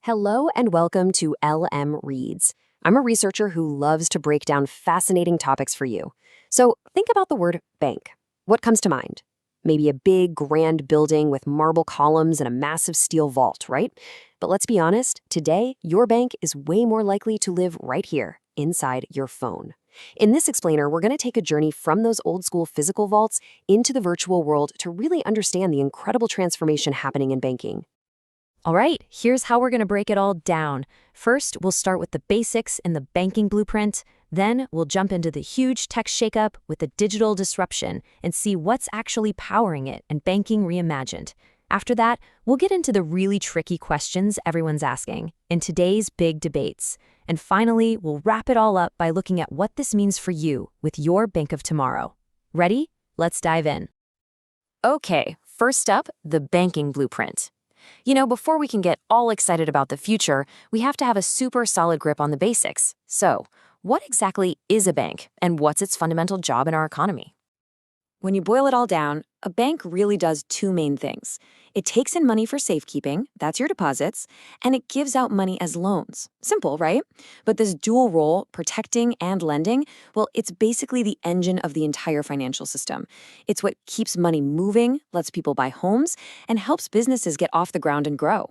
Hello and welcome to LM Reads. I'm a researcher who loves to break down fascinating topics for you. So think about the word bank. What comes to mind? Maybe a big, grand building with marble columns and a massive steel vault, right? But let's be honest, today, your bank is way more likely to live right here, inside your phone. In this explainer, we're going to take a journey from those old-school physical vaults into the virtual world to really understand the incredible transformation happening in banking. All right, here's how we're going to break it all down. First, we'll start with the basics in the banking blueprint. Then, we'll jump into the huge tech shakeup with the digital disruption and see what's actually powering it and banking reimagined. After that, we'll get into the really tricky questions everyone's asking in today's big debates. And finally, we'll wrap it all up by looking at what this means for you with your bank of tomorrow. Ready? Let's dive in. Okay, first up, the banking blueprint. Before we can get all excited about the future, we have to have a super solid grip on the basics. So, what exactly is a bank, and what's its fundamental job in our economy? When you boil it all down, a bank really does two main things. It takes in money for safekeeping, that's your deposits, and it gives out money as loans. Simple, right? But this dual role, protecting and lending, well, it's basically the engine of the entire financial system. It's what keeps money moving, lets people buy homes, and helps businesses get off the ground and grow.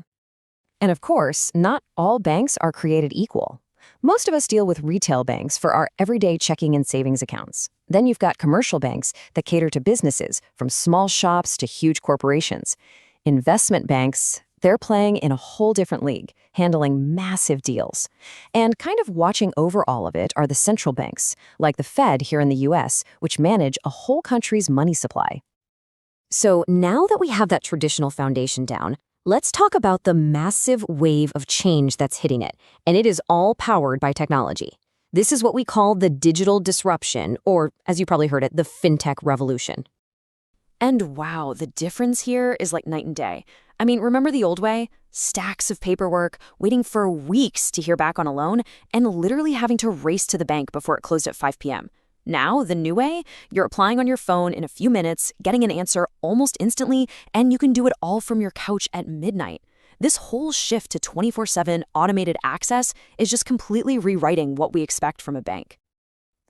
And of course, not all banks are created equal. Most of us deal with retail banks for our everyday checking and savings accounts. Then you've got commercial banks that cater to businesses, from small shops to huge corporations. Investment banks, they're playing in a whole different league, handling massive deals. And kind of watching over all of it are the central banks, like the Fed here in the US, which manage a whole country's money supply. So now that we have that traditional foundation down, let's talk about the massive wave of change that's hitting it, and it is all powered by technology. This is what we call the digital disruption, or, as you probably heard it, the fintech revolution. And wow, the difference here is like night and day. I mean, remember the old way? Stacks of paperwork, waiting for weeks to hear back on a loan, and literally having to race to the bank before it closed at 5 p.m. Now, the new way, you're applying on your phone in a few minutes, getting an answer almost instantly, and you can do it all from your couch at midnight. This whole shift to 24/7 automated access is just completely rewriting what we expect from a bank.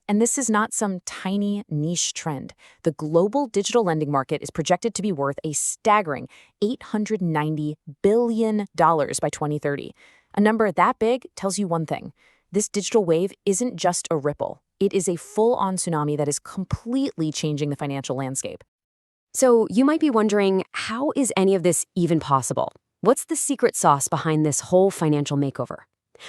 And this is not some tiny niche trend. The global digital lending market is projected to be worth a staggering $890 billion by 2030. A number that big tells you one thing. This digital wave isn't just a ripple. It is a full-on tsunami that is completely changing the financial landscape. So you might be wondering, how is any of this even possible? What's the secret sauce behind this whole financial makeover?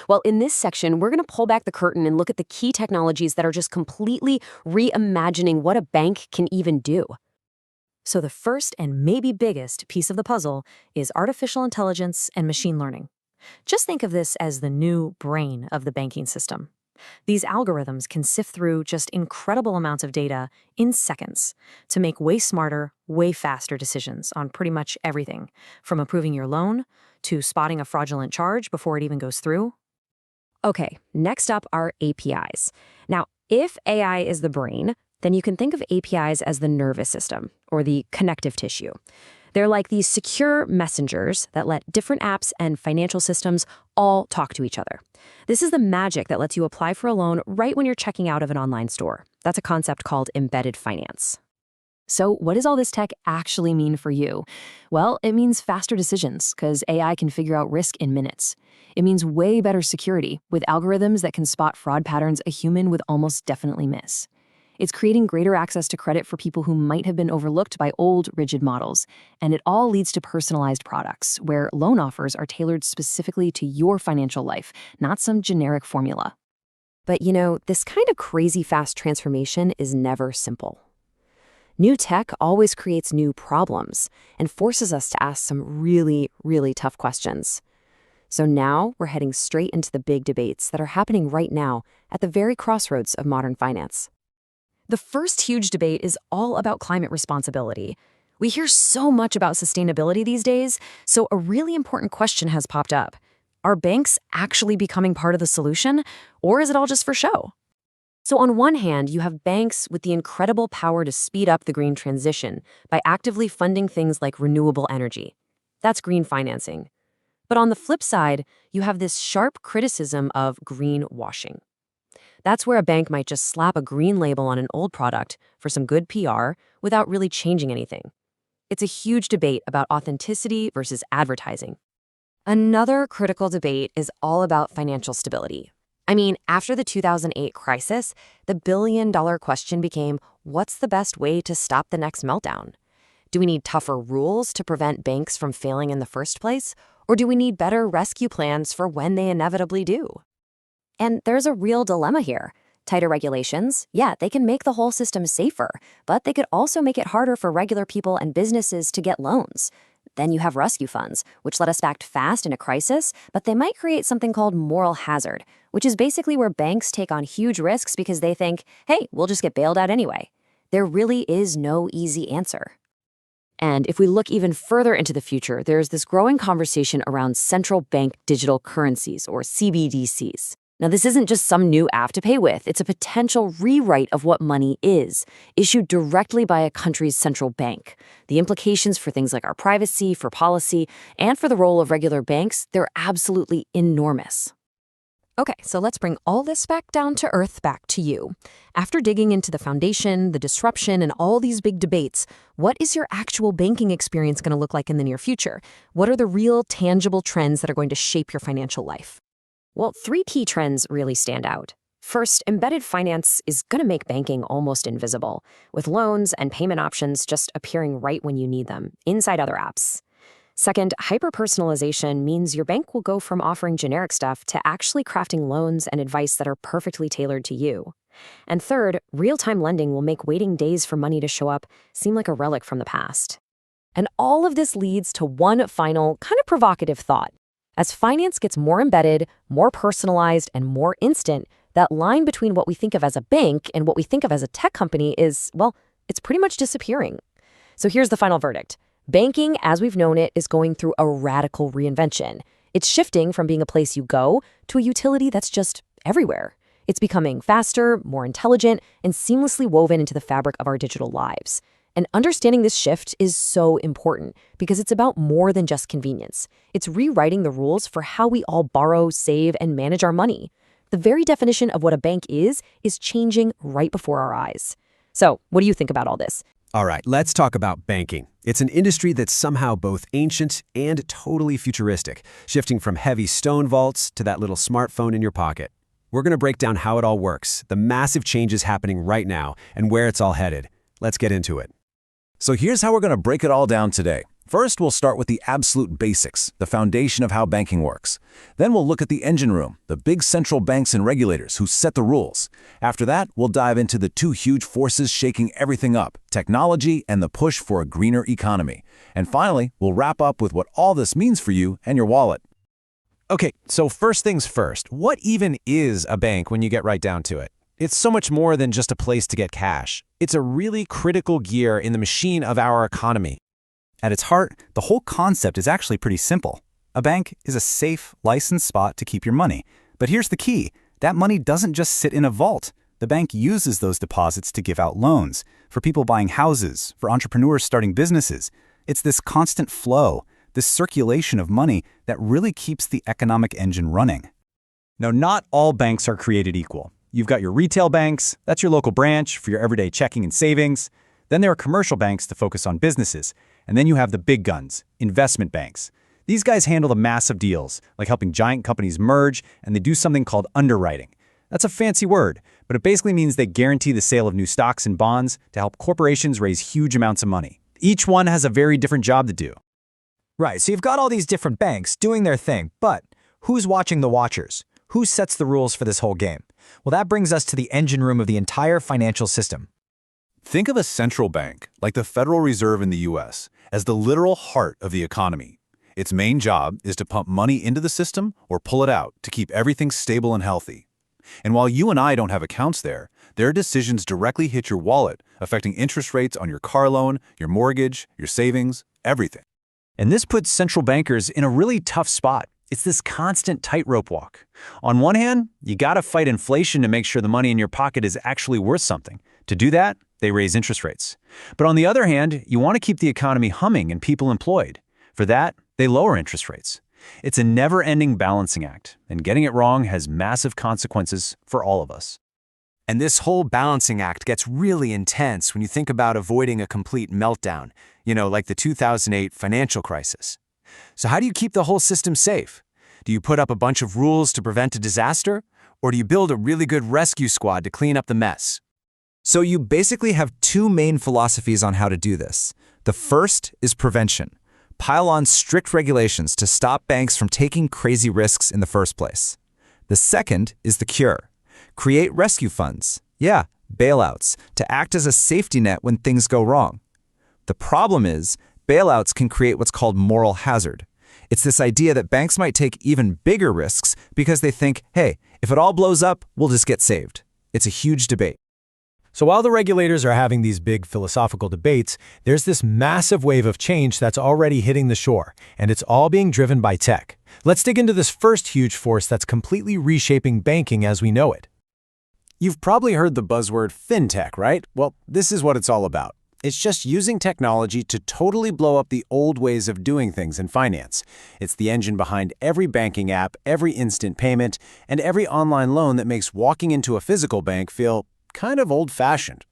Well, in this section, we're going to pull back the curtain and look at the key technologies that are just completely reimagining what a bank can even do. So the first and maybe biggest piece of the puzzle is artificial intelligence and machine learning. Just think of this as the new brain of the banking system. These algorithms can sift through just incredible amounts of data in seconds to make way smarter, way faster decisions on pretty much everything, from approving your loan to spotting a fraudulent charge before it even goes through. Okay, next up are APIs. Now, if AI is the brain, then you can think of APIs as the nervous system, or the connective tissue. They're like these secure messengers that let different apps and financial systems all talk to each other. This is the magic that lets you apply for a loan right when you're checking out of an online store. That's a concept called embedded finance. So what does all this tech actually mean for you? Well, it means faster decisions, because AI can figure out risk in minutes. It means way better security, with algorithms that can spot fraud patterns a human would almost definitely miss. It's creating greater access to credit for people who might have been overlooked by old, rigid models. And it all leads to personalized products, where loan offers are tailored specifically to your financial life, not some generic formula. But this kind of crazy fast transformation is never simple. New tech always creates new problems and forces us to ask some really, really tough questions. So now we're heading straight into the big debates that are happening right now at the very crossroads of modern finance. The first huge debate is all about climate responsibility. We hear so much about sustainability these days, so a really important question has popped up. Are banks actually becoming part of the solution, or is it all just for show? So on one hand, you have banks with the incredible power to speed up the green transition by actively funding things like renewable energy. That's green financing. But on the flip side, you have this sharp criticism of greenwashing. That's where a bank might just slap a green label on an old product for some good PR without really changing anything. It's a huge debate about authenticity versus advertising. Another critical debate is all about financial stability. I mean, after the 2008 crisis, the billion-dollar question became, what's the best way to stop the next meltdown? Do we need tougher rules to prevent banks from failing in the first place? Or do we need better rescue plans for when they inevitably do? And there's a real dilemma here. Tighter regulations, yeah, they can make the whole system safer, but they could also make it harder for regular people and businesses to get loans. Then you have rescue funds, which let us act fast in a crisis, but they might create something called moral hazard, which is basically where banks take on huge risks because they think, hey, we'll just get bailed out anyway. There really is no easy answer. And if we look even further into the future, there's this growing conversation around central bank digital currencies, or CBDCs. Now, this isn't just some new app to pay with. It's a potential rewrite of what money is, issued directly by a country's central bank. The implications for things like our privacy, for policy, and for the role of regular banks, they're absolutely enormous. Okay, so let's bring all this back down to earth, back to you. After digging into the foundation, the disruption, and all these big debates, what is your actual banking experience going to look like in the near future? What are the real, tangible trends that are going to shape your financial life? Well, 3 key trends really stand out. First, embedded finance is going to make banking almost invisible, with loans and payment options just appearing right when you need them, inside other apps. Second, hyper-personalization means your bank will go from offering generic stuff to actually crafting loans and advice that are perfectly tailored to you. And third, real-time lending will make waiting days for money to show up seem like a relic from the past. And all of this leads to one final, kind of provocative thought. As finance gets more embedded, more personalized, and more instant, that line between what we think of as a bank and what we think of as a tech company is, well, it's pretty much disappearing. So here's the final verdict. Banking, as we've known it, is going through a radical reinvention. It's shifting from being a place you go to a utility that's just everywhere. It's becoming faster, more intelligent, and seamlessly woven into the fabric of our digital lives. And understanding this shift is so important because it's about more than just convenience. It's rewriting the rules for how we all borrow, save, and manage our money. The very definition of what a bank is changing right before our eyes. So, what do you think about all this? All right, let's talk about banking. It's an industry that's somehow both ancient and totally futuristic, shifting from heavy stone vaults to that little smartphone in your pocket. We're going to break down how it all works, the massive changes happening right now, and where it's all headed. Let's get into it. So here's how we're going to break it all down today. First, we'll start with the absolute basics, the foundation of how banking works. Then we'll look at the engine room, the big central banks and regulators who set the rules. After that, we'll dive into the 2 huge forces shaking everything up, technology and the push for a greener economy. And finally, we'll wrap up with what all this means for you and your wallet. Okay, so first things first, what even is a bank when you get right down to it? It's so much more than just a place to get cash. It's a really critical gear in the machine of our economy. At its heart, the whole concept is actually pretty simple. A bank is a safe, licensed spot to keep your money. But here's the key. That money doesn't just sit in a vault. The bank uses those deposits to give out loans, for people buying houses, for entrepreneurs starting businesses. It's this constant flow, this circulation of money that really keeps the economic engine running. Now, not all banks are created equal. You've got your retail banks, that's your local branch for your everyday checking and savings. Then there are commercial banks to focus on businesses. And then you have the big guns, investment banks. These guys handle the massive deals, like helping giant companies merge, and they do something called underwriting. That's a fancy word, but it basically means they guarantee the sale of new stocks and bonds to help corporations raise huge amounts of money. Each one has a very different job to do. Right, so you've got all these different banks doing their thing, but who's watching the watchers? Who sets the rules for this whole game? Well, that brings us to the engine room of the entire financial system. Think of a central bank, like the Federal Reserve in the U.S., as the literal heart of the economy. Its main job is to pump money into the system or pull it out to keep everything stable and healthy. And while you and I don't have accounts there, their decisions directly hit your wallet, affecting interest rates on your car loan, your mortgage, your savings, everything. And this puts central bankers in a really tough spot. It's this constant tightrope walk. On one hand, you gotta fight inflation to make sure the money in your pocket is actually worth something. To do that, they raise interest rates. But on the other hand, you want to keep the economy humming and people employed. For that, they lower interest rates. It's a never-ending balancing act, and getting it wrong has massive consequences for all of us. And this whole balancing act gets really intense when you think about avoiding a complete meltdown, like the 2008 financial crisis. So how do you keep the whole system safe? Do you put up a bunch of rules to prevent a disaster? Or do you build a really good rescue squad to clean up the mess? So you basically have two main philosophies on how to do this. The first is prevention. Pile on strict regulations to stop banks from taking crazy risks in the first place. The second is the cure. Create rescue funds, bailouts, to act as a safety net when things go wrong. The problem is, bailouts can create what's called moral hazard. It's this idea that banks might take even bigger risks because they think, hey, if it all blows up, we'll just get saved. It's a huge debate. So while the regulators are having these big philosophical debates, there's this massive wave of change that's already hitting the shore, and it's all being driven by tech. Let's dig into this first huge force that's completely reshaping banking as we know it. You've probably heard the buzzword fintech, right? Well, this is what it's all about. It's just using technology to totally blow up the old ways of doing things in finance. It's the engine behind every banking app, every instant payment, and every online loan that makes walking into a physical bank feel kind of old-fashioned.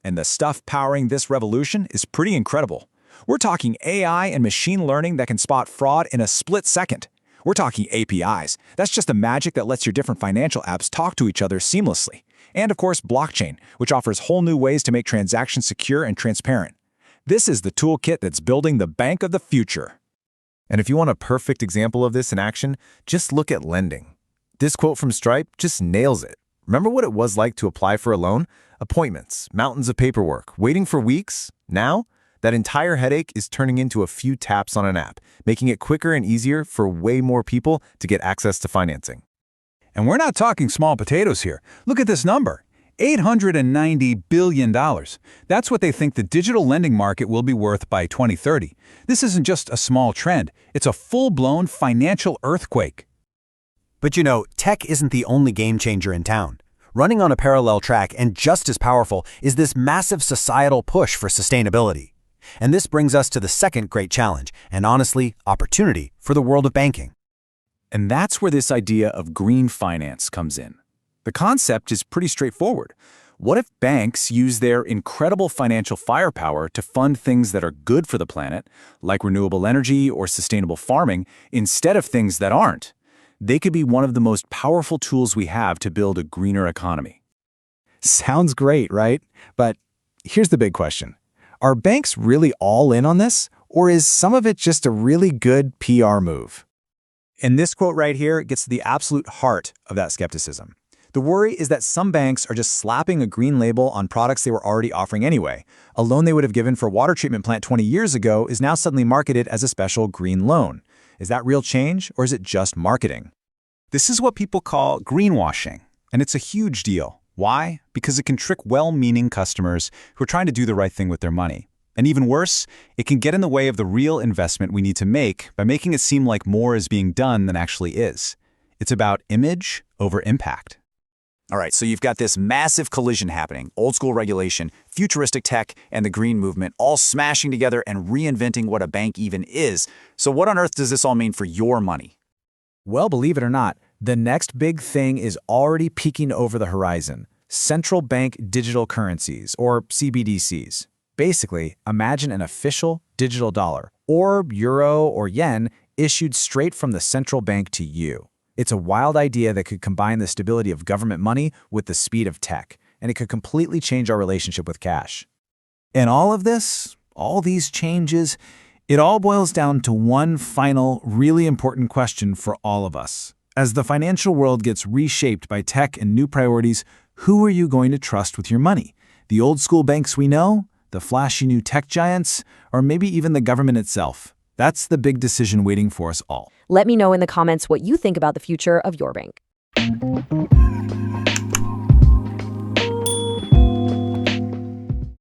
And the stuff powering this revolution is pretty incredible. We're talking AI and machine learning that can spot fraud in a split second. We're talking APIs. That's just the magic that lets your different financial apps talk to each other seamlessly. And of course, blockchain, which offers whole new ways to make transactions secure and transparent. This is the toolkit that's building the bank of the future. And if you want a perfect example of this in action, just look at lending. This quote from Stripe just nails it. Remember what it was like to apply for a loan? Appointments, mountains of paperwork, waiting for weeks? Now, that entire headache is turning into a few taps on an app, making it quicker and easier for way more people to get access to financing. And we're not talking small potatoes here. Look at this number, $890 billion. That's what they think the digital lending market will be worth by 2030. This isn't just a small trend, it's a full-blown financial earthquake. But tech isn't the only game changer in town. Running on a parallel track and just as powerful is this massive societal push for sustainability. And this brings us to the second great challenge, and honestly, opportunity for the world of banking. And that's where this idea of green finance comes in. The concept is pretty straightforward. What if banks use their incredible financial firepower to fund things that are good for the planet, like renewable energy or sustainable farming, instead of things that aren't? They could be one of the most powerful tools we have to build a greener economy. Sounds great, right? But here's the big question. Are banks really all in on this, or is some of it just a really good PR move? And this quote right here gets to the absolute heart of that skepticism. The worry is that some banks are just slapping a green label on products they were already offering anyway. A loan they would have given for a water treatment plant 20 years ago is now suddenly marketed as a special green loan. Is that real change, or is it just marketing? This is what people call greenwashing, and it's a huge deal. Why? Because it can trick well-meaning customers who are trying to do the right thing with their money. And even worse, it can get in the way of the real investment we need to make by making it seem like more is being done than actually is. It's about image over impact. All right, so you've got this massive collision happening, old school regulation, futuristic tech, and the green movement all smashing together and reinventing what a bank even is. So what on earth does this all mean for your money? Well, believe it or not, the next big thing is already peeking over the horizon. Central bank digital currencies, or CBDCs. Basically, imagine an official digital dollar, or euro or yen, issued straight from the central bank to you. It's a wild idea that could combine the stability of government money with the speed of tech, and it could completely change our relationship with cash. And all of this, all these changes, it all boils down to one final, really important question for all of us. As the financial world gets reshaped by tech and new priorities, who are you going to trust with your money? The old school banks we know? The flashy new tech giants? Or maybe even the government itself? That's the big decision waiting for us all. Let me know in the comments what you think about the future of your bank.